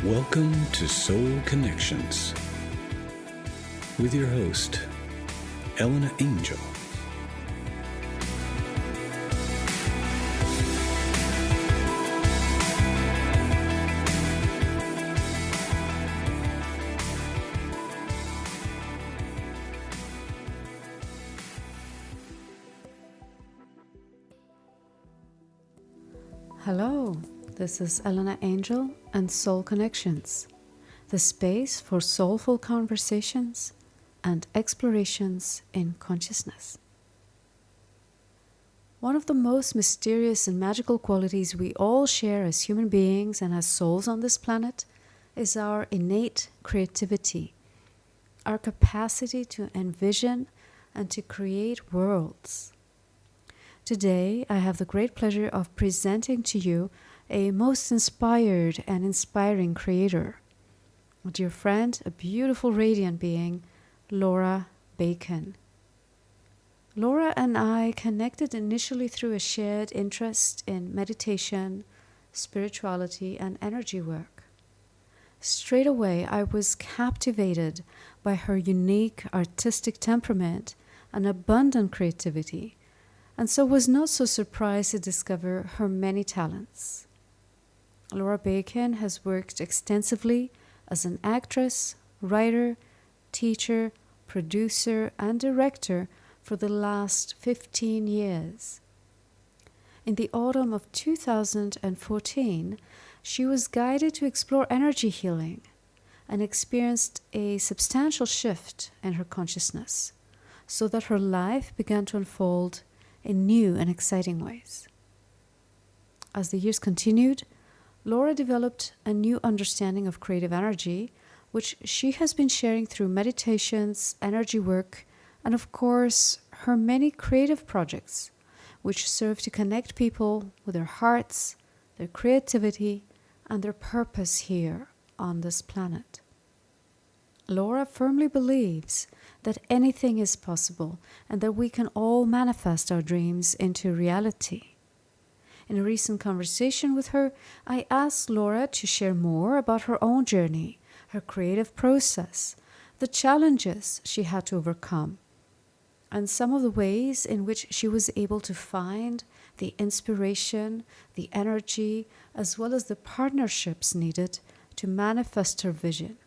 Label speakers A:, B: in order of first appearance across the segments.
A: Welcome to Soul Connections with your host, Elena Angel.
B: Hello, this is Elena Angel and Soul Connections, the space for soulful conversations and explorations in consciousness. One of the most mysterious and magical qualities we all share as human beings and as souls on this planet is our innate creativity, our capacity to envision and to create worlds. Today, I have the great pleasure of presenting to you a most inspired and inspiring creator, a dear friend, a beautiful radiant being, Laura Bacon. Laura and I connected initially through a shared interest in meditation, spirituality, and energy work. Straight away, I was captivated by her unique artistic temperament and abundant creativity, and so was not so surprised to discover her many talents. Laura Bacon has worked extensively as an actress, writer, teacher, producer, and director for the last 15 years. In the autumn of 2014, she was guided to explore energy healing and experienced a substantial shift in her consciousness, so that her life began to unfold in new and exciting ways. As the years continued, Laura developed a new understanding of creative energy, which she has been sharing through meditations, energy work, and of course, her many creative projects, which serve to connect people with their hearts, their creativity, and their purpose here on this planet. Laura firmly believes that anything is possible and that we can all manifest our dreams into reality. In a recent conversation with her, I asked Laura to share more about her own journey, her creative process, the challenges she had to overcome, and some of the ways in which she was able to find the inspiration, the energy, as well as the partnerships needed to manifest her vision,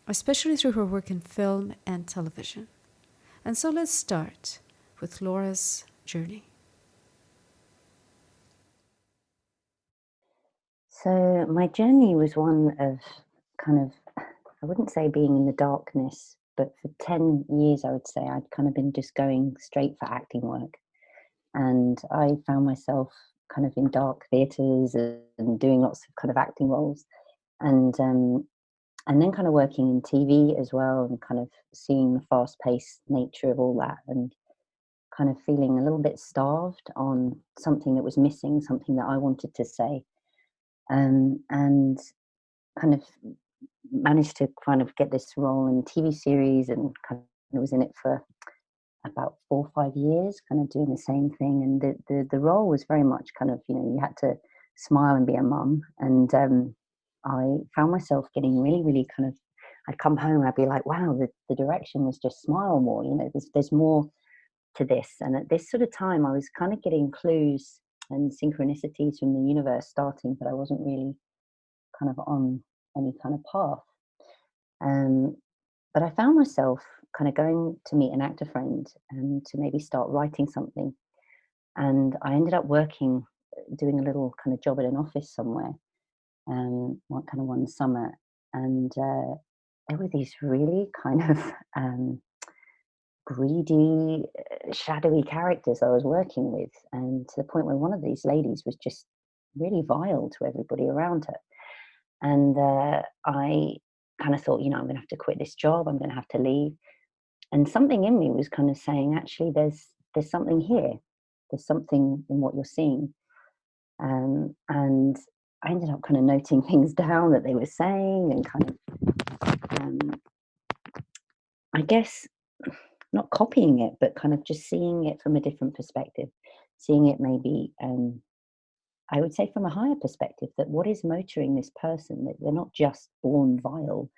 B: especially through her work in film and television. And so let's start with Laura's journey.
C: So my journey was one of kind of, I wouldn't say being in the darkness, but for 10 years, I would say I'd kind of been just going straight for acting work. And I found myself kind of in dark theatres and doing lots of kind of acting roles. And then kind of working in TV as well, and kind of seeing the fast-paced nature of all that, and kind of feeling a little bit starved on something that was missing, something that I wanted to say, and kind of managed to kind of get this role in a TV series, and kind of was in it for about 4 or 5 years, kind of doing the same thing. And the role was very much kind of, you had to smile and be a mum. And I found myself getting really, really kind of, I'd come home and I'd be like, wow, the direction was just smile more, there's more to this. And at this sort of time, I was kind of getting clues and synchronicities from the universe starting, but I wasn't really kind of on any kind of path. But I found myself kind of going to meet an actor friend to maybe start writing something. And I ended up doing a little kind of job at an office somewhere, one summer, and there were these really kind of greedy, shadowy characters I was working with, and to the point where one of these ladies was just really vile to everybody around her. And I kind of thought, I'm going to have to quit this job. I'm going to have to leave. And something in me was kind of saying, actually, there's something here. There's something in what you're seeing. And I ended up kind of noting things down that they were saying, and kind of, I guess, not copying it, but kind of just seeing it from a different perspective, seeing it maybe I would say from a higher perspective, that what is motoring this person, that they're not just born vile.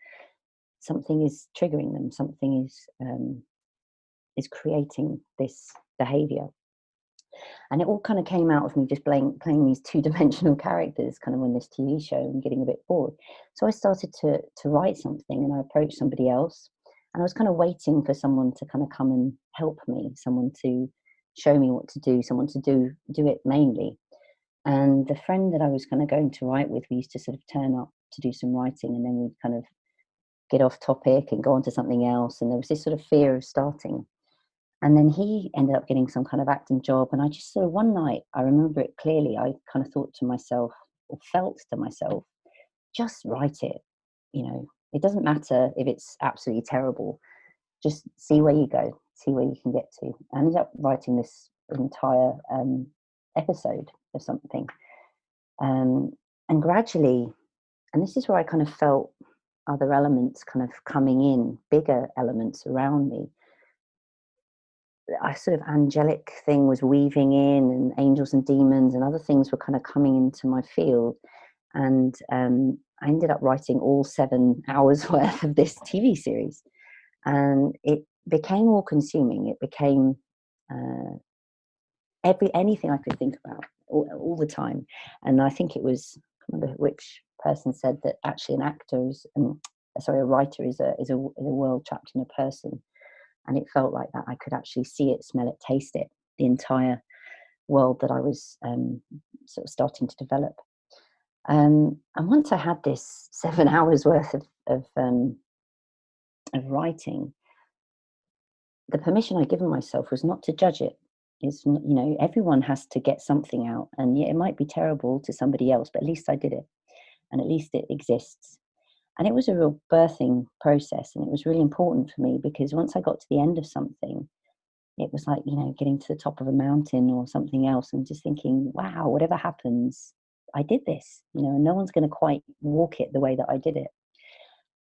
C: Something is triggering them. Something is creating this behavior. And it all kind of came out of me just playing these two-dimensional characters kind of on this TV show and getting a bit bored. So I started to write something, and I approached somebody else, and I was kind of waiting for someone to kind of come and help me, someone to show me what to do, someone to do it mainly. And the friend that I was kind of going to write with, we used to sort of turn up to do some writing, and then we'd kind of get off topic and go on to something else. And there was this sort of fear of starting. And then he ended up getting some kind of acting job. And I just sort of one night, I remember it clearly, I kind of thought to myself, or felt to myself, just write it. You know, it doesn't matter if it's absolutely terrible. Just see where you go, see where you can get to. I ended up writing this entire episode of something. And gradually, and this is where I kind of felt other elements kind of coming in, bigger elements around me. A sort of angelic thing was weaving in, and angels and demons and other things were kind of coming into my field. And I ended up writing all 7 hours worth of this TV series. And it became all consuming. It became anything I could think about all the time. And I think it was, I can't remember which person said that actually an actor is, a writer is a world trapped in a person. And it felt like that. I could actually see it, smell it, taste it, the entire world that I was sort of starting to develop. And once I had this 7 hours worth of writing, the permission I'd given myself was not to judge it. It's, you know, everyone has to get something out, and yeah, it might be terrible to somebody else, but at least I did it, and at least it exists. And it was a real birthing process, and it was really important for me, because once I got to the end of something, it was like, you know, getting to the top of a mountain or something else and just thinking, wow, whatever happens, I did this, you know, and no one's going to quite walk it the way that I did it.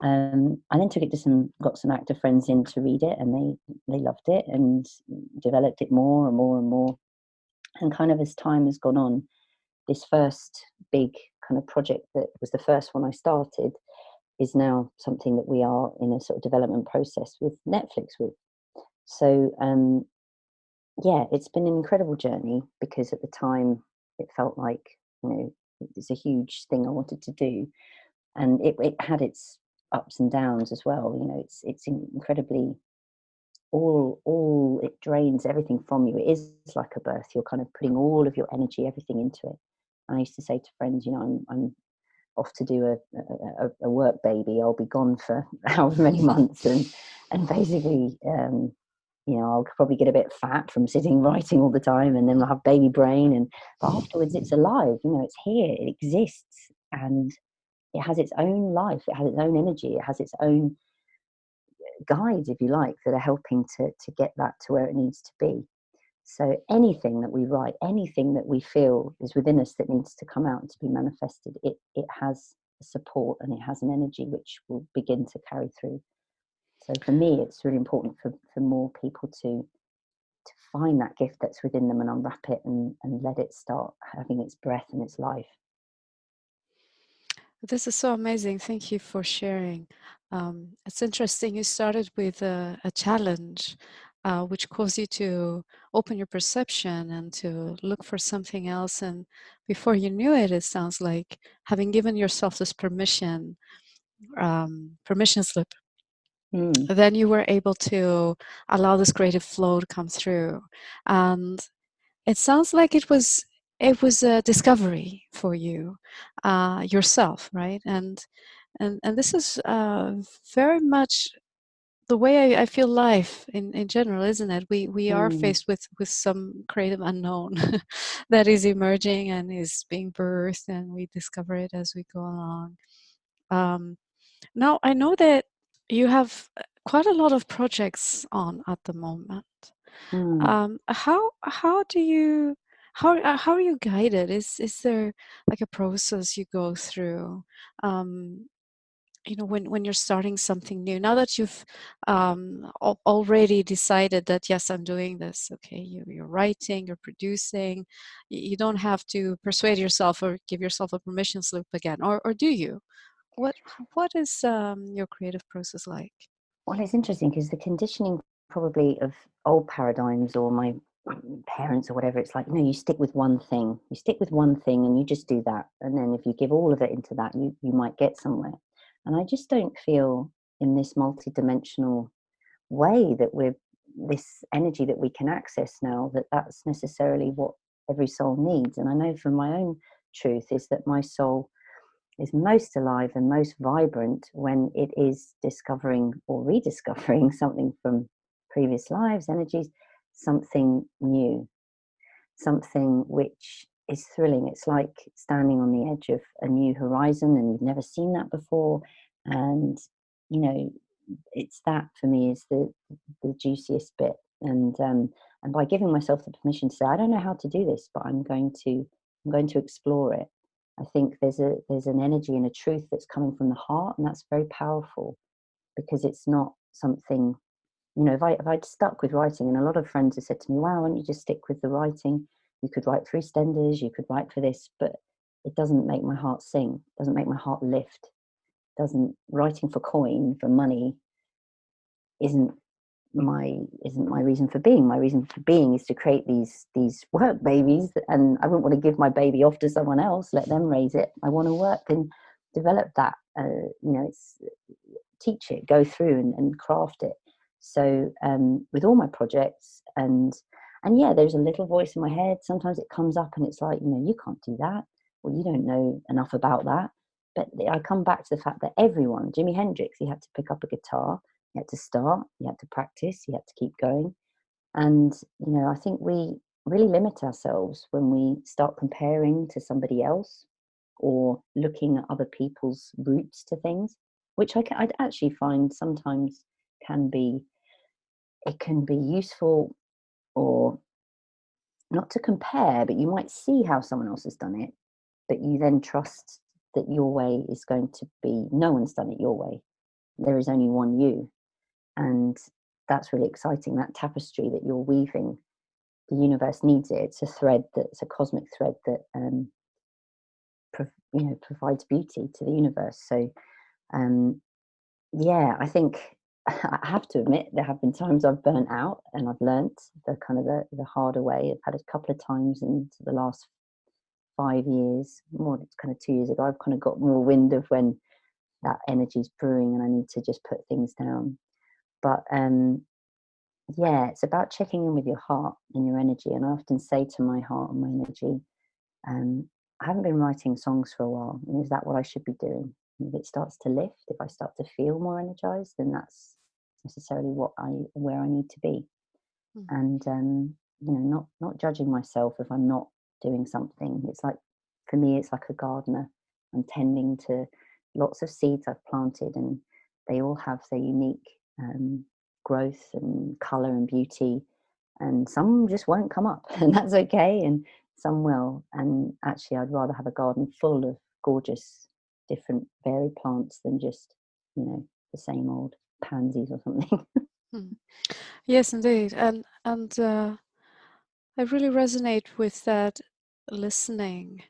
C: I then took it to got some actor friends in to read it, and they loved it and developed it more and more and more. And kind of as time has gone on, this first big kind of project that was the first one I started is now something that we are in a sort of development process with Netflix with. So yeah, it's been an incredible journey, because at the time it felt like, you know, it's a huge thing I wanted to do, and it had its ups and downs as well. You know, it's incredibly, all it drains everything from you. It is like a birth. You're kind of putting all of your energy, everything into it. And I used to say to friends, you know, I'm off to do a work baby. I'll be gone for however many months, and basically, you know, I'll probably get a bit fat from sitting writing all the time, and then I'll have baby brain. But afterwards, it's alive. You know, it's here. It exists, and it has its own life. It has its own energy. It has its own guides, if you like, that are helping to get that to where it needs to be. So anything that we write, anything that we feel is within us that needs to come out and to be manifested, it has support, and it has an energy which will begin to carry through. So for me, it's really important for more people to find that gift that's within them and unwrap it, and let it start having its breath and its life.
B: This is so amazing. Thank you for sharing. It's interesting. You started with a challenge, which caused you to open your perception and to look for something else. And before you knew it, it sounds like having given yourself this permission slip, then you were able to allow this creative flow to come through. And it sounds like it was a discovery for you yourself, right? And this is very much the way I feel life in general, isn't it? We are faced with some creative unknown that is emerging and is being birthed, and we discover it as we go along. Now I know that you have quite a lot of projects on at the moment. How do you how are you guided? Is there like a process you go through when you're starting something new, now that you've already decided that, yes, I'm doing this, okay, you're writing, you're producing, you don't have to persuade yourself or give yourself a permission slip again, or do you? What is your creative process like?
C: Well, it's interesting because the conditioning probably of old paradigms or my parents or whatever, it's like, you stick with one thing. You stick with one thing and you just do that. And then if you give all of it into that, you might get somewhere. And I just don't feel in this multidimensional way that we're this energy that we can access now, that's necessarily what every soul needs. And I know from my own truth is that my soul is most alive and most vibrant when it is discovering or rediscovering something from previous lives, energies, something new, something which is thrilling. It's like standing on the edge of a new horizon and you've never seen that before. And, it's that for me is the juiciest bit. And by giving myself the permission to say, I don't know how to do this, but I'm going to explore it. I think there's an energy and a truth that's coming from the heart, and that's very powerful because it's not something, if I'd stuck with writing, and a lot of friends have said to me, wow, why don't you just stick with the writing? You could write for EastEnders, you could write for this, but it doesn't make my heart sing, doesn't make my heart lift, doesn't writing for coin, for money, isn't my reason for being. My reason for being is to create these work babies, and I wouldn't want to give my baby off to someone else, let them raise it. I want to work and develop that, it's teach it, go through and craft it. So with all my projects, and yeah, there's a little voice in my head. Sometimes it comes up and it's like, you can't do that, or you don't know enough about that. But I come back to the fact that everyone, Jimi Hendrix, he had to pick up a guitar, he had to start, he had to practice, he had to keep going. And, I think we really limit ourselves when we start comparing to somebody else or looking at other people's routes to things, which I'd actually find sometimes it can be useful, or not to compare, but you might see how someone else has done it, but you then trust that your way is going to be, no one's done it your way. There is only one you. And that's really exciting, that tapestry that you're weaving. The universe needs it. It's a thread, that's a cosmic thread that provides beauty to the universe. So yeah, I think I have to admit there have been times I've burnt out and I've learnt the harder way. I've had a couple of times in the last 5 years, more kind of 2 years ago, I've kind of got more wind of when that energy's brewing and I need to just put things down. But yeah, it's about checking in with your heart and your energy. And I often say to my heart and my energy, I haven't been writing songs for a while. And is that what I should be doing? And if it starts to lift, if I start to feel more energized, then that's necessarily where I need to be.
B: Mm.
C: And not judging myself if I'm not doing something. It's like, for me, it's like a gardener. I'm tending to lots of seeds I've planted, and they all have their unique growth and color and beauty. And some just won't come up, and that's okay. And some will. And actually, I'd rather have a garden full of gorgeous, different, varied plants than just, the same old pansies or something.
B: Mm. Yes, indeed, and I really resonate with that listening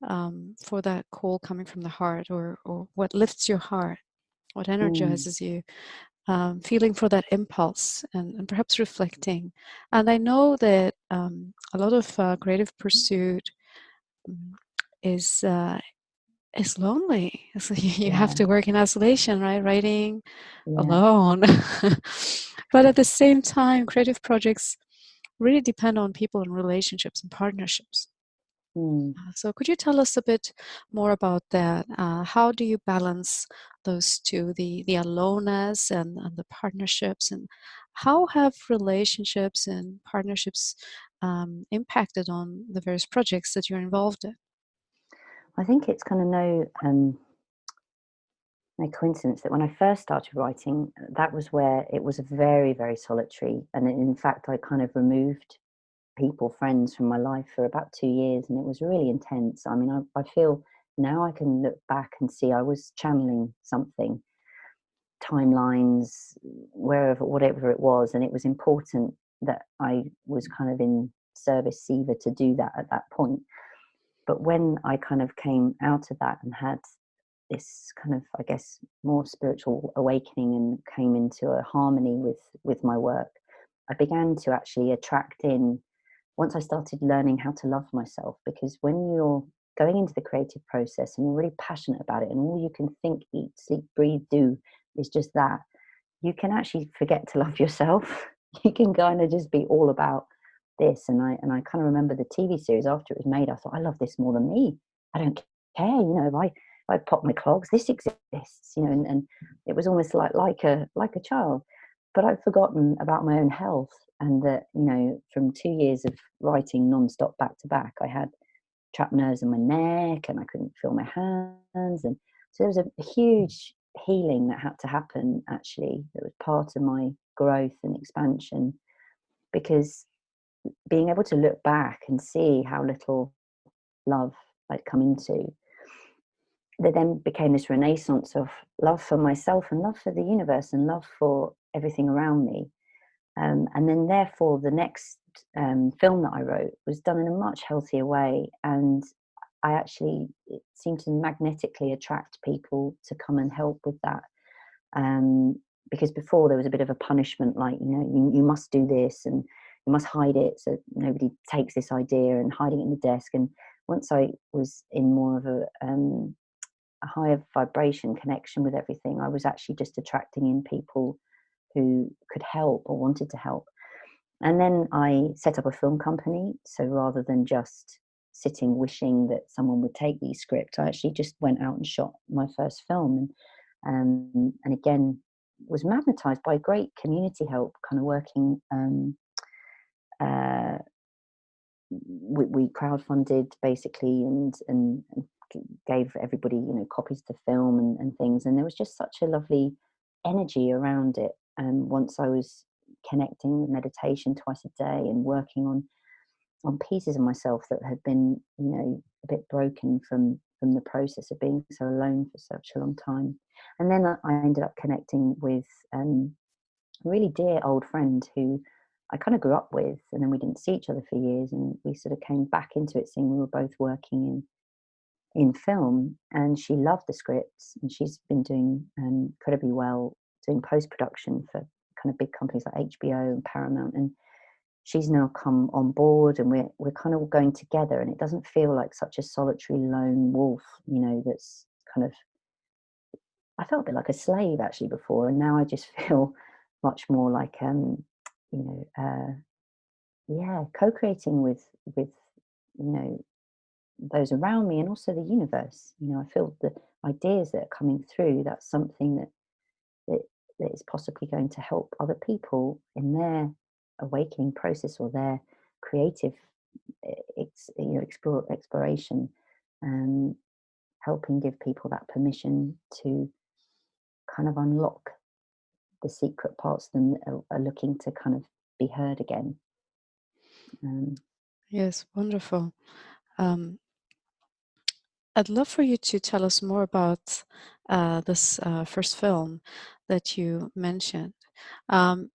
B: for that call coming from the heart, or what lifts your heart, what
C: Mm,
B: energizes you, feeling for that impulse, and perhaps reflecting. And I know that a lot of creative pursuit mm, is lonely. So you have
C: yeah,
B: to work in isolation, right? Writing
C: yeah.
B: alone. But at the same time, creative projects really depend on people and relationships and partnerships.
C: Mm.
B: So could you tell us a bit more about that? How do you balance those two, the aloneness and the partnerships, and how have relationships and partnerships impacted on the various projects that you're involved in?
C: I think it's kind of no coincidence that when I first started writing, that was where it was very, very solitary. And in fact, I kind of removed people, friends from my life for about 2 years, and it was really intense. I mean, I feel now I can look back and see I was channeling something, timelines, wherever, whatever it was, and it was important that I was kind of in service either to do that at that point. But when I kind of came out of that and had this kind of, I guess, more spiritual awakening and came into a harmony with my work, I began to actually attract in, once I started learning how to love myself, because when you're going into the creative process and you're really passionate about it and all you can think, eat, sleep, breathe, do is just that, you can actually forget to love yourself. You can kind of just be all about this. And I kind of remember the TV series after it was made, I thought, I love this more than me. I don't care, if I pop my clogs, this exists, and it was almost like a child. But I'd forgotten about my own health, and that, from 2 years of writing non-stop back to back, I had trapped nerves in my neck and I couldn't feel my hands. And so there was a huge healing that had to happen, actually, that was part of my growth and expansion, because being able to look back and see how little love I'd come into, there then became this renaissance of love for myself and love for the universe and love for everything around me. And then, therefore, the next film that I wrote was done in a much healthier way. And it seemed to magnetically attract people to come and help with that. Because before there was a bit of a punishment, like, you must do this and you must hide it so nobody takes this idea, and hiding it in the desk. And once I was in more of a higher vibration connection with everything, I was actually just attracting in people who could help or wanted to help. And then I set up a film company. So rather than just sitting wishing that someone would take these scripts, I actually just went out and shot my first film, and again was magnetized by great community help, kind of working. Uh, we crowdfunded, basically, and gave everybody, copies to film and things, and there was just such a lovely energy around it. And once I was connecting with meditation twice a day and working on pieces of myself that had been, a bit broken from the process of being so alone for such a long time. And then I ended up connecting with a really dear old friend who I kind of grew up with, and then we didn't see each other for years, and we sort of came back into it, seeing we were both working in film, and she loved the scripts, and she's been doing incredibly well doing post-production for kind of big companies like HBO and Paramount, and she's now come on board, and we're kind of all going together, and it doesn't feel like such a solitary lone wolf, that's kind of, I felt a bit like a slave actually before, and now I just feel much more like you know co-creating with those around me, and also the universe. I feel the ideas that are coming through, that's something that, that is possibly going to help other people in their awakening process or their creative exploration, um, helping give people that permission to kind of unlock the secret parts of them that are looking to kind of be heard again.
B: Yes, wonderful. I'd love for you to tell us more about this first film that you mentioned. Um,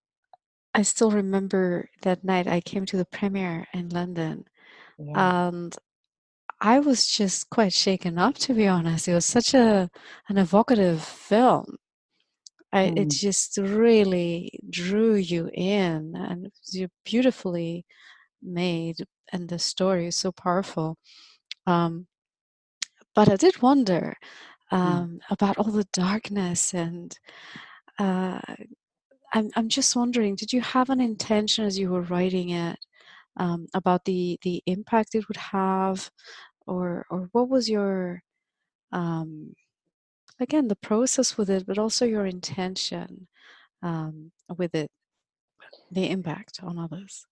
B: I still remember that night I came to the premiere in London,
C: Yeah.
B: and I was just quite shaken up, to be honest. It was such an evocative film. It
C: Mm.
B: just really drew you in, and it was beautifully made, and the story is so powerful. Um, but I did wonder
C: Mm.
B: about all the darkness, and uh, I'm just wondering, did you have an intention as you were writing it about the impact it would have, or what was your um, again, the process with it, but also your intention with it, the impact on others?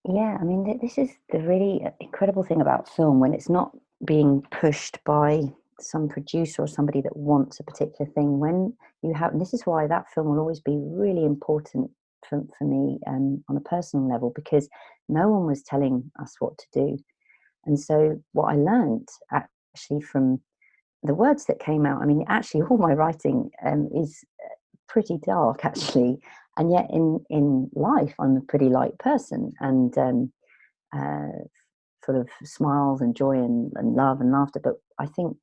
C: Yeah, I mean, this is the really incredible thing about film, when it's not being pushed by some producer or somebody that wants a particular thing. When you have, and this is why that film will always be really important for me on a personal level, because no one was telling us what to do. And so what I learned actually from the words that came out, I mean, actually, all my writing is pretty dark, actually, and yet in life, I'm a pretty light person, and uh, full of smiles and joy and love and laughter. But I think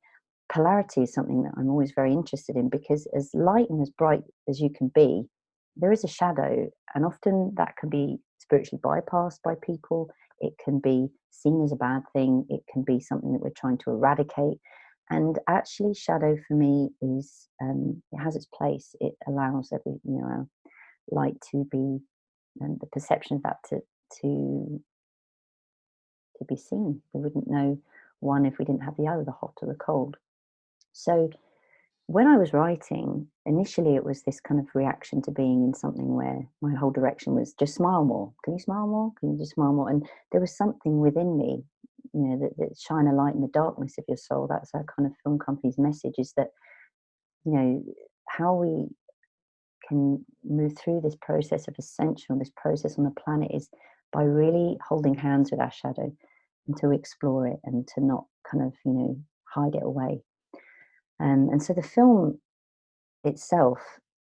C: polarity is something that I'm always very interested in, because as light and as bright as you can be, there is a shadow, and often that can be spiritually bypassed by people. It can be seen as a bad thing. It can be something that we're trying to eradicate. And actually, shadow for me is it has its place. It allows our light to be, and the perception of that to to be seen. We wouldn't know one if we didn't have the other, the hot or the cold. So when I was writing, initially it was this kind of reaction to being in something where my whole direction was just smile more. Can you smile more? Can you just smile more? And there was something within me, that shine a light in the darkness of your soul. That's our kind of film company's message, is that, how we can move through this process of ascension, this process on the planet, is by really holding hands with our shadow and to explore it and to not kind of, hide it away. And so the film itself,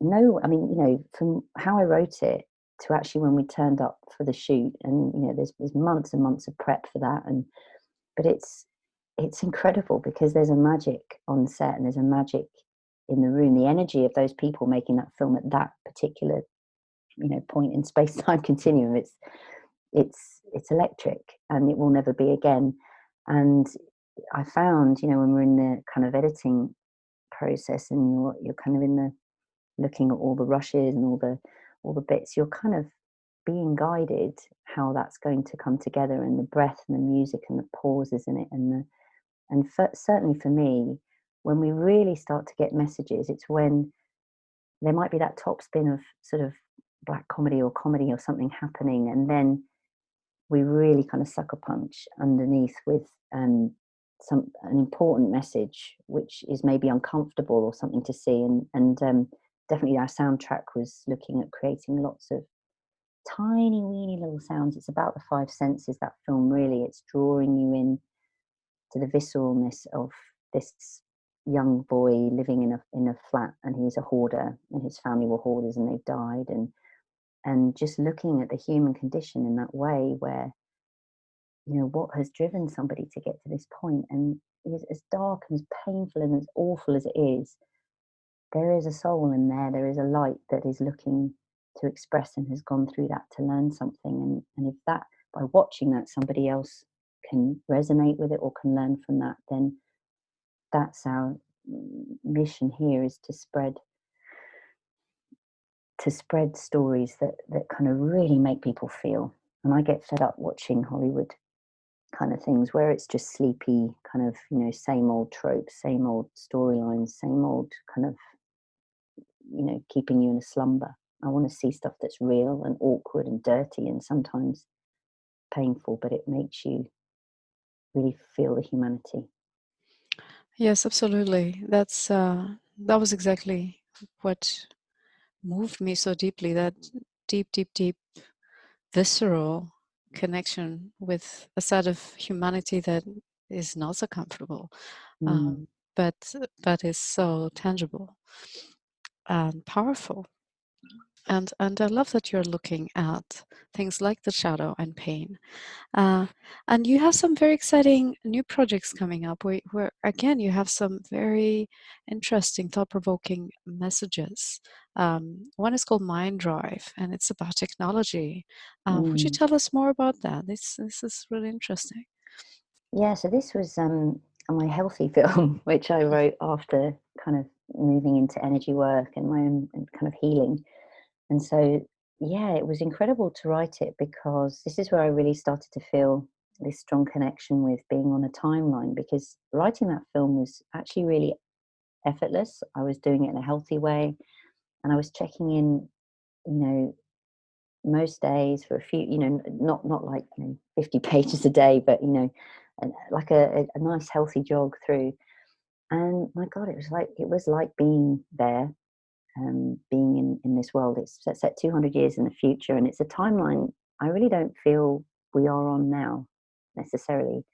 C: no, I mean, from how I wrote it to actually when we turned up for the shoot, and there's months and months of prep for that, but it's incredible, because there's a magic on set and there's a magic in the room. The energy of those people making that film at that particular point in space time continuum, it's electric, and it will never be again. And I found, when we're in the kind of editing process, and you're kind of in the looking at all the rushes and all the bits, you're kind of being guided how that's going to come together, and the breath and the music and the pauses in it, certainly for me, when we really start to get messages, it's when there might be that top spin of sort of black comedy or something happening, and then we really kind of sucker punch underneath with an important message, which is maybe uncomfortable or something to see. And definitely our soundtrack was looking at creating lots of tiny weeny little sounds. It's about the five senses, that film, really. It's drawing you in to the visceralness of this young boy living in a flat, and he's a hoarder, and his family were hoarders and they died, and just looking at the human condition in that way, where what has driven somebody to get to this point. And as dark and as painful and as awful as it is, there is a soul in there. There is a light that is looking to express and has gone through that to learn something. And if that, by watching that, somebody else can resonate with it or can learn from that, then that's our mission here, is to spread stories that kind of really make people feel. And I get fed up watching Hollywood kind of things where it's just sleepy, kind of, same old tropes, same old storylines, same old kind of, keeping you in a slumber. I want to see stuff that's real and awkward and dirty and sometimes painful, but it makes you really feel the humanity.
B: Yes, absolutely. That was exactly what moved me so deeply. That deep, deep, deep, visceral connection with a side of humanity that is not so comfortable,
C: Mm.
B: um, but is so tangible and powerful. And I love that you're looking at things like the shadow and pain. And you have some very exciting new projects coming up where again, you have some very interesting, thought provoking messages. One is called Mind Drive, and it's about technology. Would you
C: Mm.
B: tell us more about that? This is really interesting.
C: Yeah, so this was my healthy film, which I wrote after kind of moving into energy work and my own kind of healing. And so, yeah, it was incredible to write it, because this is where I really started to feel this strong connection with being on a timeline, because writing that film was actually really effortless. I was doing it in a healthy way, and I was checking in, you know, most days for a few, not like 50 pages a day, but like a nice healthy jog through. And my God, it was like being there, being in this world. It's set 200 years in the future, and it's a timeline I really don't feel we are on now necessarily.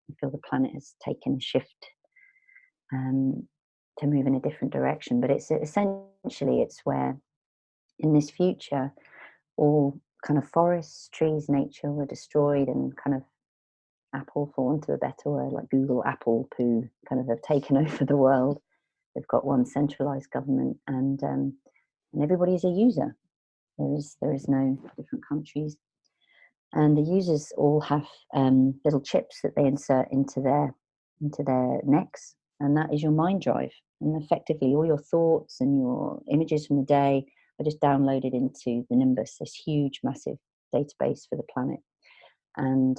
C: I feel the planet has taken a shift to move in a different direction. But it's essentially, it's where in this future all kind of forests, trees, nature were destroyed, and kind of Apple, for want of a better word, like Google, Apple, poo, kind of have taken over the world. They've got one centralized government, and everybody is a user. There is no different countries, and the users all have little chips that they insert into their necks, and that is your mind drive. And effectively, all your thoughts and your images from the day are just downloaded into the Nimbus, this huge, massive database for the planet. And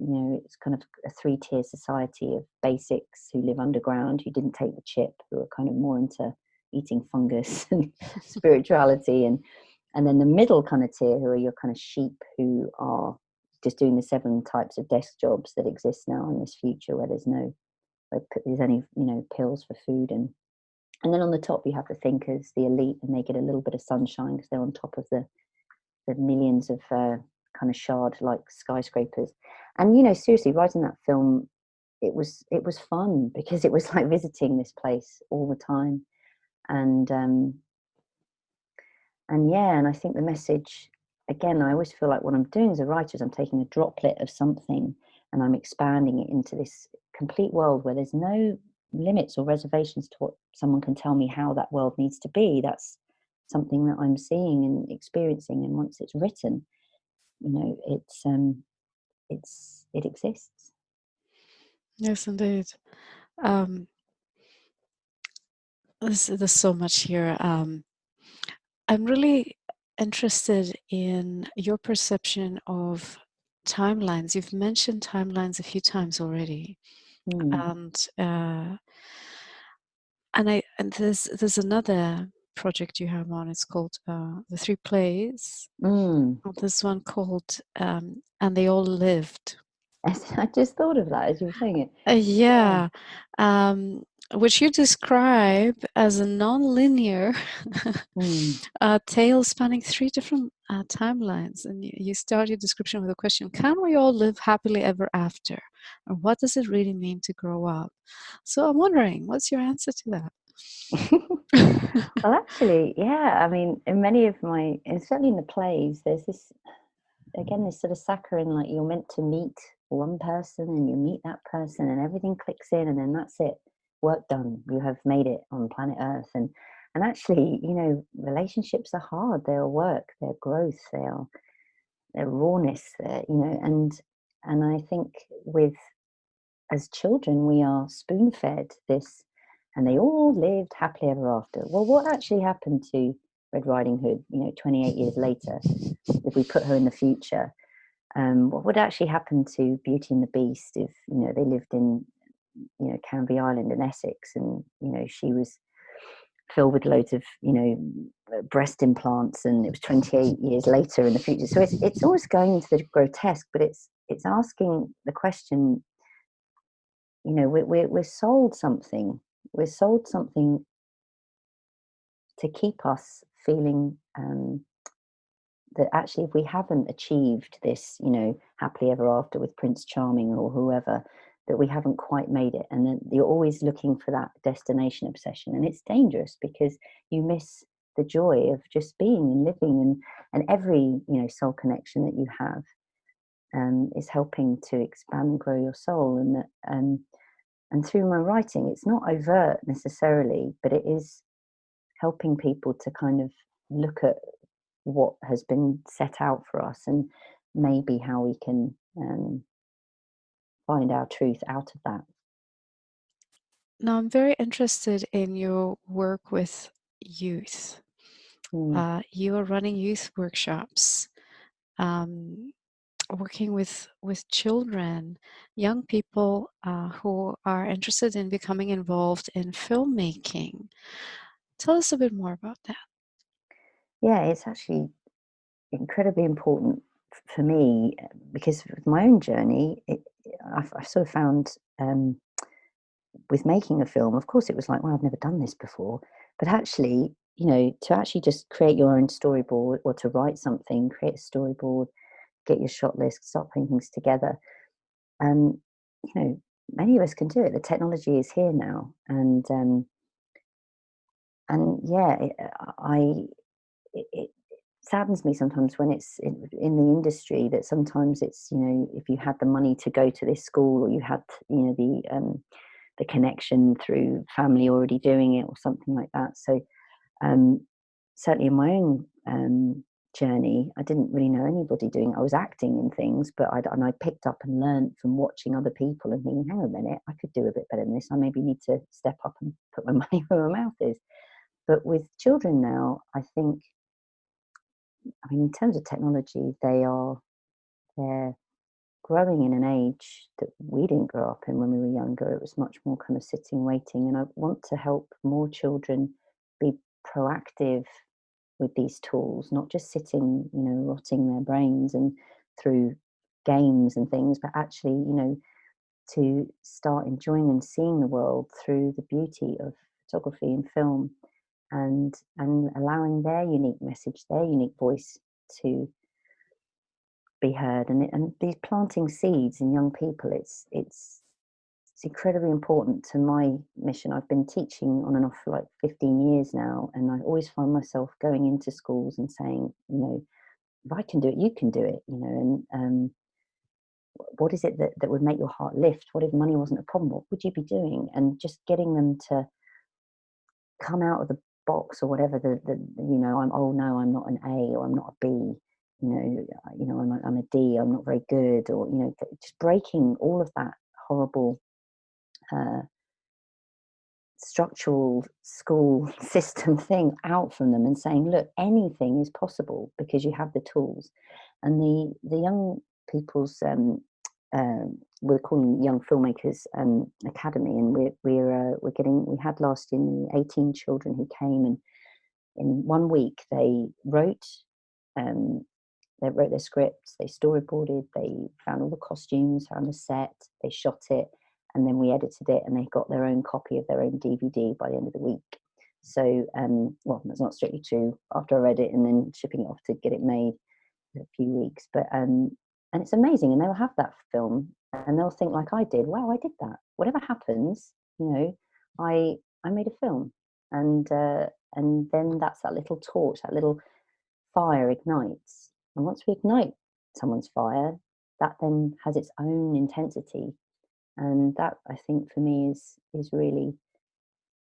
C: it's kind of a three-tier society of basics who live underground, who didn't take the chip, who are kind of more into eating fungus and spirituality, and then the middle kind of tier, who are your kind of sheep, who are just doing the 7 types of desk jobs that exist now in this future, where there's only pills for food, and then on the top you have the thinkers, the elite, and they get a little bit of sunshine because they're on top of the millions of kind of shard like skyscrapers. And seriously, writing that film, it was fun because it was like visiting this place all the time. And I think the message, again, I always feel like what I'm doing as a writer is I'm taking a droplet of something and I'm expanding it into this complete world where there's no limits or reservations to what someone can tell me how that world needs to be. That's something that I'm seeing and experiencing, and once it's written, it exists.
B: Yes, indeed. There's so much here. I'm really interested in your perception of timelines. You've mentioned timelines a few times already, and there's another project you have on. It's called The Three Plays. This one called And They All Lived.
C: I just thought of that as you were saying it.
B: Yeah. Which you describe as a non-linear tale spanning 3 different timelines. And you start your description with a question: can we all live happily ever after? And what does it really mean to grow up? So I'm wondering, what's your answer to that?
C: Well, actually, yeah. I mean, in many of my, and certainly in the plays, there's this, again, this sort of saccharine, like you're meant to meet one person and you meet that person and everything clicks in and then that's it. Work done. You have made it on planet Earth. And actually, relationships are hard. They are work. They're growth. They're rawness. And I think as children, we are spoon fed this, and they all lived happily ever after. Well, what actually happened to Red Riding Hood, 28 years later, if we put her in the future? What would actually happen to Beauty and the Beast if, they lived in, Canvey Island in Essex, and, she was filled with loads of, breast implants, and it was 28 years later in the future. So it's always going into the grotesque, but it's asking the question, we're sold something. We're sold something to keep us feeling that actually, if we haven't achieved this, happily ever after with Prince Charming or whoever, that we haven't quite made it. And then you're always looking for that destination obsession. And it's dangerous because you miss the joy of just being and living, and every, soul connection that you have is helping to expand and grow your soul. And through my writing, it's not overt necessarily, but it is helping people to kind of look at what has been set out for us and maybe how we can find our truth out of that.
B: Now, I'm very interested in your work with youth. You are running youth workshops, working with children, young people who are interested in becoming involved in filmmaking. Tell us a bit more about that.
C: Yeah, it's actually incredibly important for me because with my own journey, I've sort of found with making a film, of course, it was like, well, I've never done this before. But actually, to actually just create your own storyboard or to write something, create a storyboard, get your shot list, start putting things together. You know, many of us can do it. The technology is here now, and yeah, it saddens me sometimes when it's in the industry that sometimes it's, you know, if you had the money to go to this school, or you had, you know, the connection through family already doing it or something like that. So um, certainly in my own journey, I didn't really know anybody doing it. I was acting in things, but I picked up and learned from watching other people and thinking, hang on a minute, I could do a bit better than this. I maybe need to step up and put my money where my mouth is. But with children now, I think, I mean, in terms of technology, they're growing in an age that we didn't grow up in when we were younger. It was much more kind of sitting, waiting. And I want to help more children be proactive with these tools, not just sitting, you know, rotting their brains and through games and things, but actually, you know, to start enjoying and seeing the world through the beauty of photography and film, and allowing their unique message, their unique voice to be heard, and these planting seeds in young people, it's incredibly important to my mission. I've been teaching on and off for like 15 years now, and I always find myself going into schools and saying, you know, if I can do it, you can do it, you know, and what is it that would make your heart lift? What if money wasn't a problem? What would you be doing? And just getting them to come out of the box, or whatever the you know, I'm, oh no, I'm not an A, or I'm not a B, you know, I'm a D, I'm not very good, or, you know, just breaking all of that horrible uh, structural school system thing out from them, and saying, look, anything is possible because you have the tools. And the young people's we're calling Young Filmmakers Academy, and we're getting, we had last year 18 children who came, and in 1 week um, they wrote their scripts, they storyboarded, they found all the costumes, found the set, they shot it, and then we edited it, and they got their own copy of their own DVD by the end of the week. So, well, that's not strictly true. After I read it and then shipping it off to get it made, a few weeks, but and it's amazing, and they'll have that film, and they'll think like I did, wow, I did that. Whatever happens, you know, I made a film, and then that's that little torch, that little fire ignites, and once we ignite someone's fire, that then has its own intensity, and that, I think, for me is really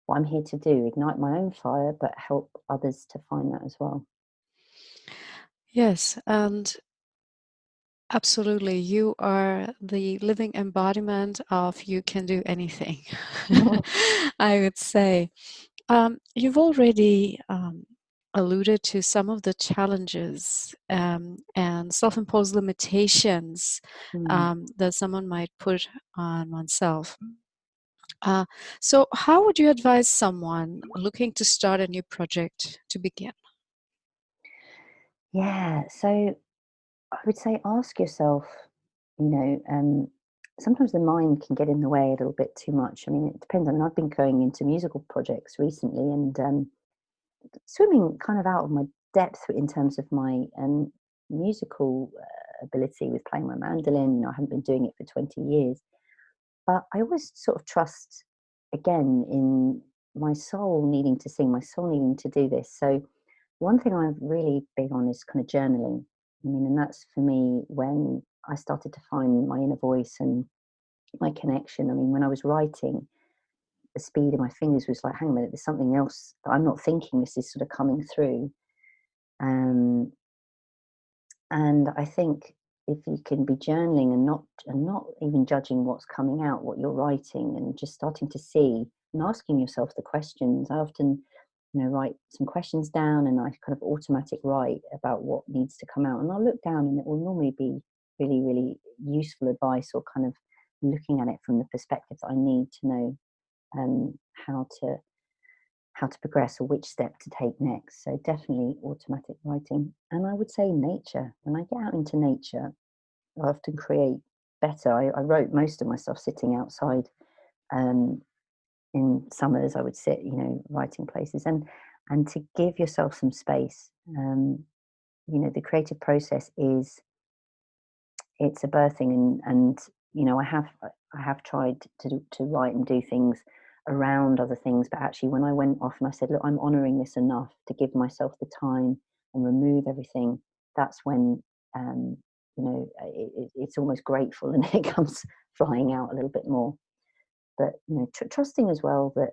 C: what I'm here to do: ignite my own fire, but help others to find that as well.
B: Yes, and absolutely, you are the living embodiment of you can do anything, I would say. You've already alluded to some of the challenges and self-imposed limitations
C: Mm.
B: that someone might put on oneself. Uh, so, how would you advise someone looking to start a new project to begin?
C: Yeah, so I would say ask yourself, you know, sometimes the mind can get in the way a little bit too much. I mean, it depends. I mean, I've been going into musical projects recently, and swimming kind of out of my depth in terms of my musical ability with playing my mandolin. You know, I haven't been doing it for 20 years, but I always sort of trust again in my soul needing to sing, my soul needing to do this. So one thing I'm really big on is kind of journaling. I mean, and that's for me when I started to find my inner voice and my connection. I mean, when I was writing, the speed of my fingers was like, hang on a minute, there's something else that I'm not thinking. This is sort of coming through. Um, and I think if you can be journaling and not even judging what's coming out, what you're writing, and just starting to see and asking yourself the questions. I often, you know, write some questions down, and I kind of automatic write about what needs to come out. And I'll look down, and it will normally be really, really useful advice, or kind of looking at it from the perspective that I need to know um, how to how to progress, or which step to take next. So definitely automatic writing. And I would say nature. When I get out into nature, I often create better. I wrote most of my stuff sitting outside. Um, in summers, I would sit, you know, writing places, and to give yourself some space. You know, the creative process is, it's a birthing, and you know, I have tried to write and do things around other things, but actually when I went off and I said, look, I'm honouring this enough to give myself the time and remove everything, that's when it's almost grateful and it comes flying out a little bit more. But trusting as well that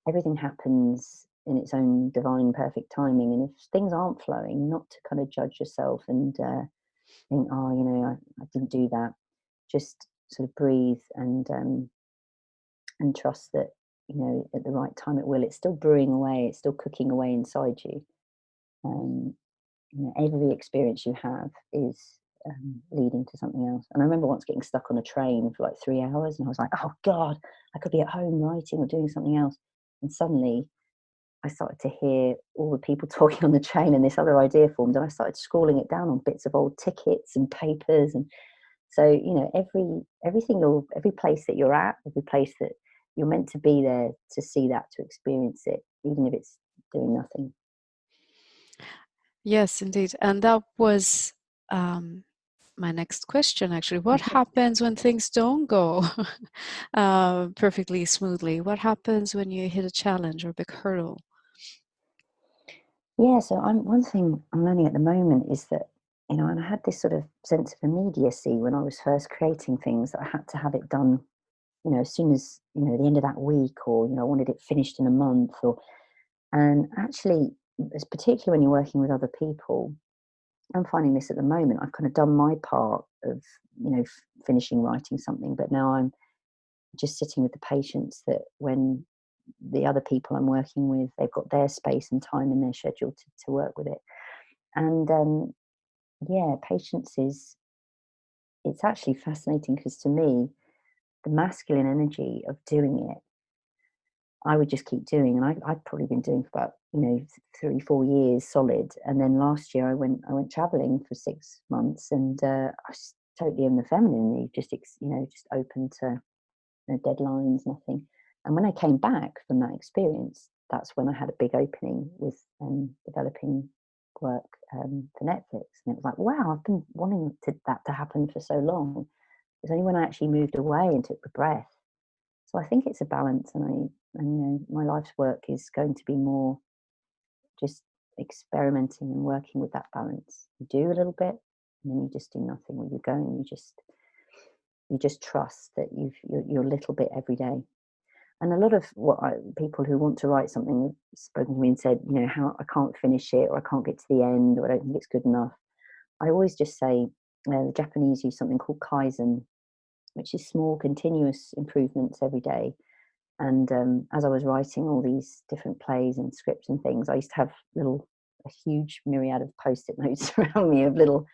C: everything happens in its own divine perfect timing, and if things aren't flowing, not to kind of judge yourself and think, oh, I didn't do that. Just sort of breathe and trust that at the right time it will. It's still brewing away. It's still cooking away inside you. Um, every experience you have is leading to something else. And I remember once getting stuck on a train for like 3 hours, and I was like, oh God, I could be at home writing or doing something else. And suddenly I started to hear all the people talking on the train, and this other idea formed, and I started scrawling it down on bits of old tickets and papers. And so, every place that you're at, every place that you're meant to be there to see that, to experience it, even if it's doing nothing.
B: Yes, indeed. And that was my next question, actually. What happens when things don't go perfectly smoothly? What happens when you hit a challenge or a big hurdle?
C: Yeah, so one thing I'm learning at the moment is that, and I had this sort of sense of immediacy when I was first creating things, that I had to have it done, as soon as, the end of that week, or, I wanted it finished in a month, and actually, it's particularly when you're working with other people. I'm finding this at the moment. I've kind of done my part of, finishing writing something, but now I'm just sitting with the patience that when the other people I'm working with, they've got their space and time in their schedule to work with it. And yeah, patience it's actually fascinating, because to me, the masculine energy of doing it, I would just keep doing. And I'd probably been doing for about, 3-4 years solid. And then last year I went traveling for 6 months, and I was totally in the feminine, just open to no deadlines, nothing. And when I came back from that experience, that's when I had a big opening with developing work for Netflix. And it was like, wow, I've been wanting that to happen for so long. It's only when I actually moved away and took the breath. So I think it's a balance, and my life's work is going to be more just experimenting and working with that balance. You do a little bit, and then you just do nothing, or you go and you just trust that you're a little bit every day. And a lot of people who want to write something have spoken to me and said, how I can't finish it, or I can't get to the end, or I don't think it's good enough. I always just say, the Japanese use something called kaizen, which is small, continuous improvements every day. And as I was writing all these different plays and scripts and things, I used to have a huge myriad of post-it notes around me of little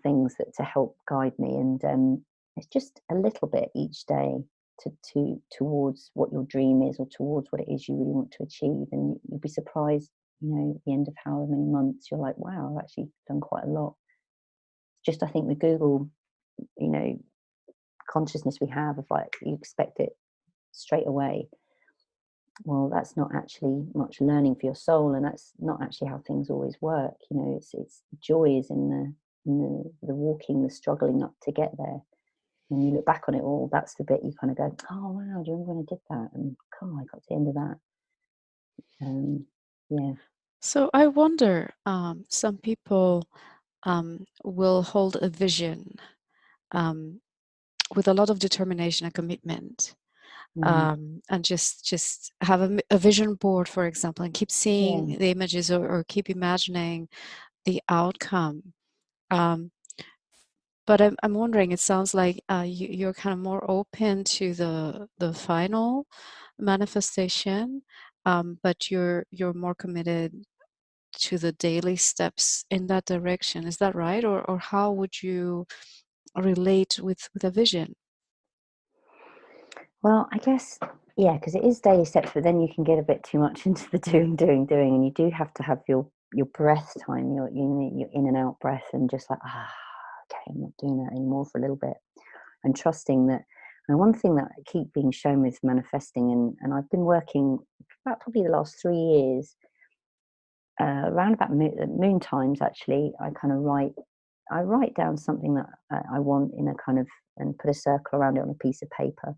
C: things to help guide me. And it's just a little bit each day towards what your dream is, or towards what it is you really want to achieve. And you'll be surprised, at the end of however many months, you're like, wow, I've actually done quite a lot. Just, I think with Google, consciousness we have of like, you expect it straight away. Well, that's not actually much learning for your soul, and that's not actually how things always work. It's joy is in the walking, the struggling up to get there. When you look back on it all, that's the bit you kind of go, oh wow, do you remember when I did that? And come on, I got to the end of that. Yeah.
B: So I wonder, some people will hold a vision with a lot of determination and commitment,
C: Mm.
B: and just have a vision board, for example, and keep seeing
C: Yeah.
B: the images, or keep imagining the outcome. Um, but I'm wondering, it sounds like you're kind of more open to the final manifestation, but you're more committed to the daily steps in that direction. Is that right? Or how would you relate with a vision?
C: Well, I guess, yeah, because it is daily steps, but then you can get a bit too much into the doing, and you do have to have your breath time, your in and out breath, and just like, okay, I'm not doing that anymore for a little bit, and trusting that. And one thing that I keep being shown with manifesting, and I've been working for about probably the last 3 years, around about moon times, actually, I write down something that I want in a kind of and put a circle around it on a piece of paper.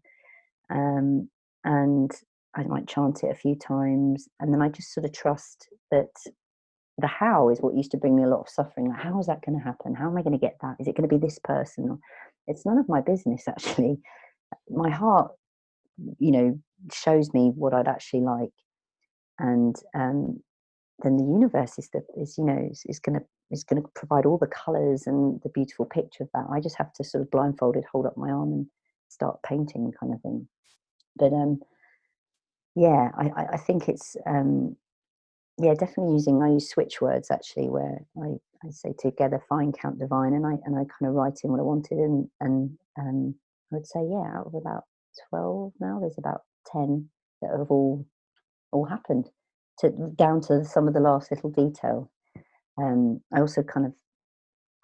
C: And I might chant it a few times, and then I just sort of trust that the how is what used to bring me a lot of suffering. Like, how is that going to happen? How am I going to get that? Is it going to be this person? It's none of my business, actually. My heart, shows me what I'd actually like, and then the universe is going to provide all the colors and the beautiful picture of that. I just have to sort of blindfolded hold up my arm and start painting, kind of thing. But yeah, I think it's yeah, definitely I use switch words, actually, where I say together, find, count, divine, and I kind of write in what I wanted, and I would say, yeah, out of about 12 now, there's about 10 that have all happened, down to some of the last little detail. I also kind of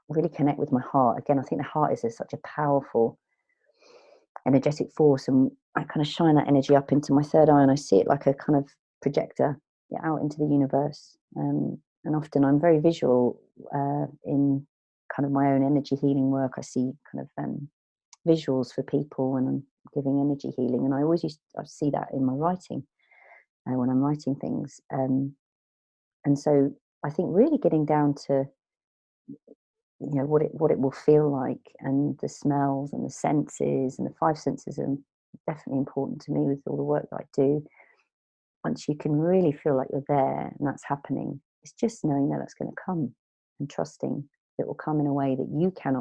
C: really connect with my heart. Again, I think the heart is such a powerful energetic force, and I kind of shine that energy up into my third eye, and I see it like a kind of projector, yeah, out into the universe. And often I'm very visual in kind of my own energy healing work. I see kind of visuals for people when I'm giving energy healing, and I see that in my writing when I'm writing things. And so I think really getting down to what it will feel like, and the smells and the senses and the five senses are definitely important to me with all the work that I do. Once you can really feel like you're there and that's happening, it's just knowing that that's going to come, and trusting it will come in a way that you can't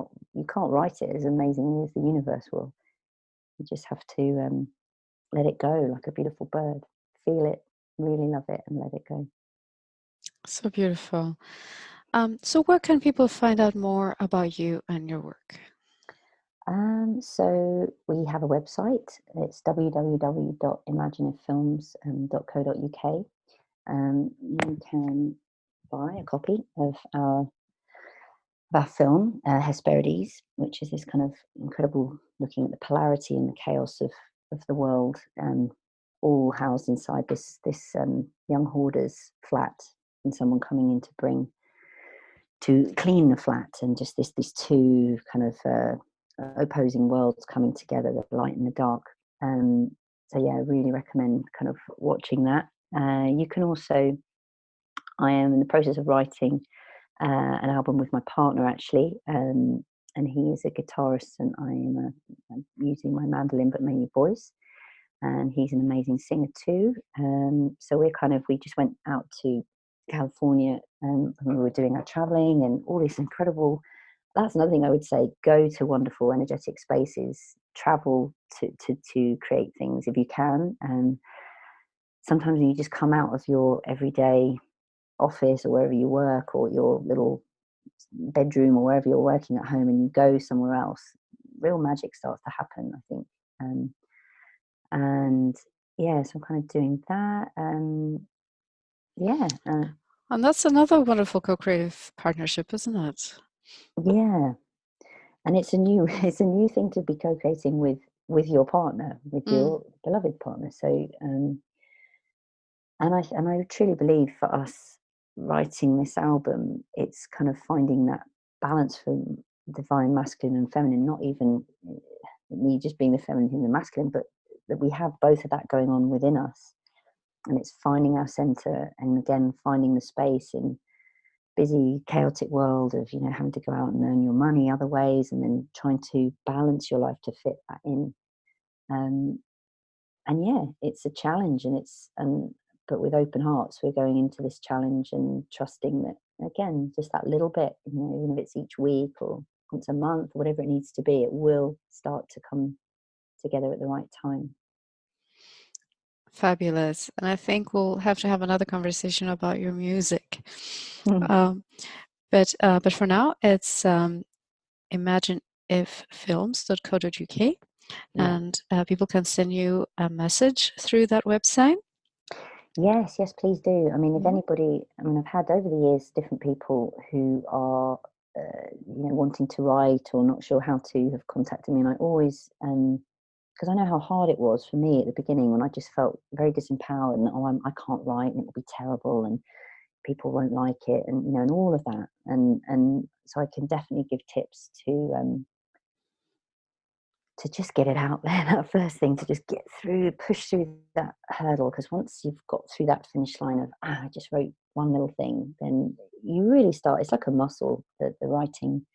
C: write it as amazingly as the universe will. You just have to let it go like a beautiful bird. Feel it, really love it, and let it go.
B: So beautiful. So where can people find out more about you and your work?
C: So we have a website. It's www.imaginefilms.co.uk. You can buy a copy of our film, Hesperides, which is this kind of incredible, looking at the polarity and the chaos of the world, all housed inside this young hoarder's flat, and someone coming in to clean the flat, and just these two kind of opposing worlds coming together, the light and the dark. So yeah, I really recommend kind of watching that. You can also, I am in the process of writing an album with my partner, actually, and he is a guitarist, and I'm using my mandolin, but mainly voice. And he's an amazing singer too. So we just went out to California, and we were doing our traveling and all this incredible. That's another thing I would say: go to wonderful energetic spaces, travel to create things if you can. And sometimes when you just come out of your everyday office or wherever you work, or your little bedroom, or wherever you're working at home, and you go somewhere else, real magic starts to happen, I think. And yeah, so I'm kind of doing that. Yeah,
B: And that's another wonderful co-creative partnership, isn't it?
C: yeah, and it's a new it's a new thing to be co-creating with your partner, with
B: Mm.
C: your beloved partner. So and I truly believe, for us writing this album, it's kind of finding that balance from divine masculine and feminine, not even me just being the feminine and the masculine, but that we have both of that going on within us. And it's finding our center, and again finding the space in busy chaotic world of having to go out and earn your money other ways, and then trying to balance your life to fit that in. um, and yeah, it's a challenge, but with open hearts we're going into this challenge, and trusting that, again, just that little bit, even if it's each week or once a month or whatever it needs to be, it will start to come together at the right time.
B: Fabulous. And I think we'll have to have another conversation about your music.
C: Hmm.
B: Um, but for now, it's imagineiffilms.co.uk,
C: Yeah.
B: and people can send you a message through that website.
C: Yes, yes, please do. I mean, if
B: Mhm.
C: anybody, I mean, I've had over the years different people who are, wanting to write or not sure how to, have contacted me, and I always, because I know how hard it was for me at the beginning, when I just felt very disempowered, and I can't write, and it will be terrible, and people won't like it, and and all of that, and so I can definitely give tips to just get it out there, that first thing, to just push through that hurdle. Because once you've got through that finish line of, I just wrote one little thing, then you really start, it's like a muscle, the writing,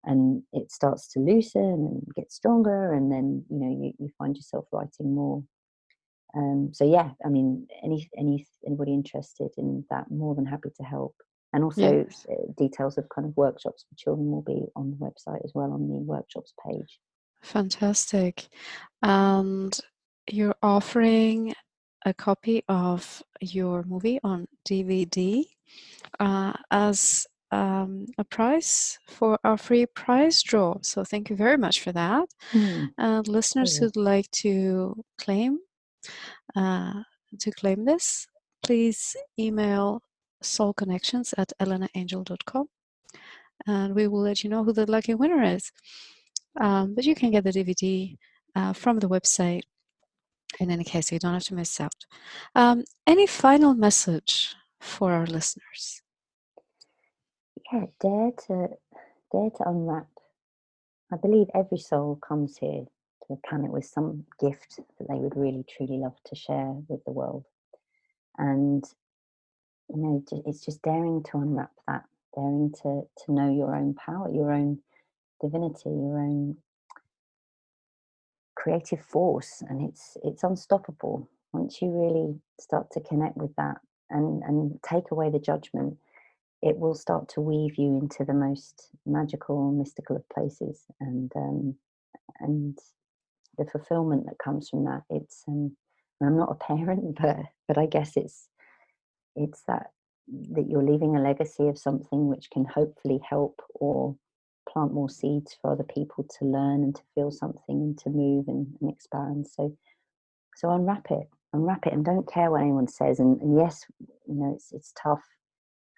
C: and it starts to loosen and get stronger. And then, you find yourself writing more. So yeah, I mean, anybody interested in that, more than happy to help. And also
B: Yes.
C: details of kind of workshops for children will be on the website as well, on the workshops page.
B: Fantastic. And you're offering a copy of your movie on DVD as a prize for our free prize draw. So thank you very much for that. And listeners
C: Brilliant.
B: who'd like to claim this, please email soulconnections@elenaangel.com, and we will let you know who the lucky winner is. But you can get the DVD from the website in any case, so you don't have to miss out. Any final message for our listeners?
C: Yeah, dare to unwrap. I believe every soul comes here to the planet with some gift that they would really truly love to share with the world. And it's just daring to unwrap that, daring to know your own power, your own divinity, your own creative force. And it's unstoppable once you really start to connect with that and take away the judgment. It will start to weave you into the most magical, mystical of places, and the fulfillment that comes from that. It's I'm not a parent, but I guess it's that you're leaving a legacy of something which can hopefully help or plant more seeds for other people to learn and to feel something and to move and expand. So unwrap it, and don't care what anyone says. And yes, it's tough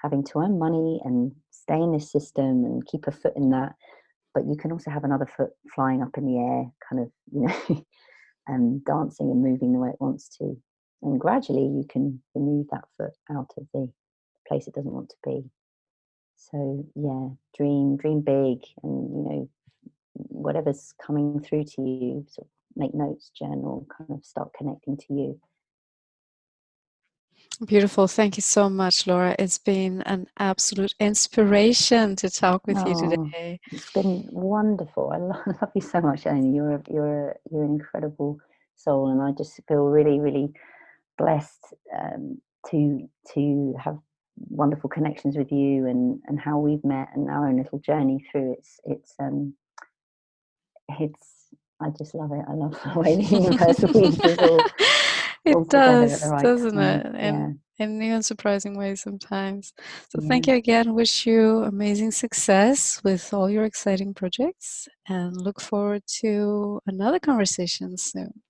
C: having to earn money and stay in this system and keep a foot in that, but you can also have another foot flying up in the air, kind of, dancing and moving the way it wants to. And gradually you can remove that foot out of the place it doesn't want to be. So yeah, dream big, and whatever's coming through to you, sort of make notes, journal, kind of start connecting to you.
B: Beautiful. Thank you so much, Laura. It's been an absolute inspiration to talk with you today.
C: It's been wonderful. I love you so much, Elena. You're an incredible soul, and I just feel really, really blessed to have wonderful connections with you, and how we've met and our own little journey through. I just love it. I love the way the universe weaves us all
B: It
C: together at the
B: does,
C: right
B: doesn't
C: time.
B: it?
C: Yeah.
B: In new and surprising ways sometimes. So
C: Yeah,
B: thank you again. Wish you amazing success with all your exciting projects, and look forward to another conversation soon.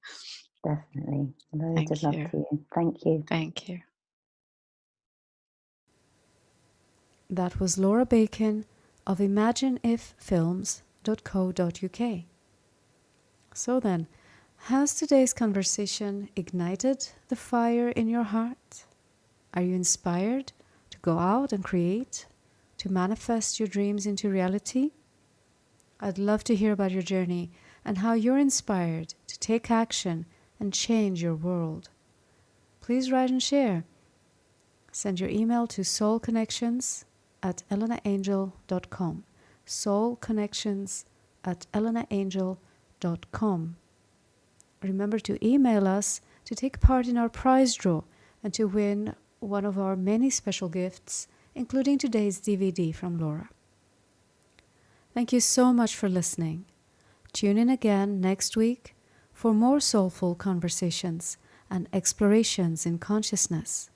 C: definitely. Loads of
B: Thank
C: love
B: you.
C: to you. Thank you.
B: Thank you. That was Laura Bacon of imagineiffilms.co.uk. So then, has today's conversation ignited the fire in your heart? Are you inspired to go out and create, to manifest your dreams into reality? I'd love to hear about your journey and how you're inspired to take action and change your world. Please write and share. Send your email to soulconnections@elenaangel.com. soulconnections@elenaangel.com. Remember to email us to take part in our prize draw and to win one of our many special gifts, including today's DVD from Laura. Thank you so much for listening. Tune in again next week for more soulful conversations and explorations in consciousness.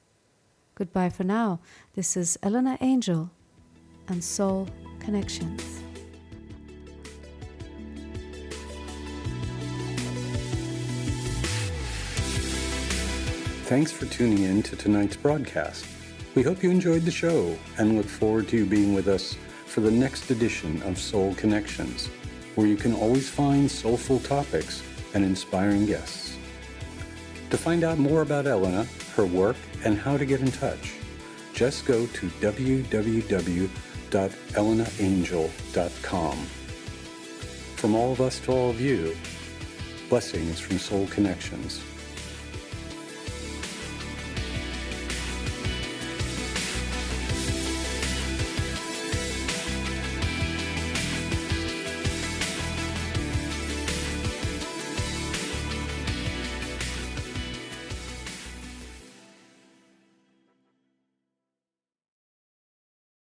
B: Goodbye for now. This is Elena Angel and Soul Connections.
A: Thanks for tuning in to tonight's broadcast. We hope you enjoyed the show and look forward to you being with us for the next edition of Soul Connections, where you can always find soulful topics and inspiring guests. To find out more about Elena, her work, and how to get in touch, just go to www.elenaangel.com. From all of us to all of you, Blessings from Soul Connections.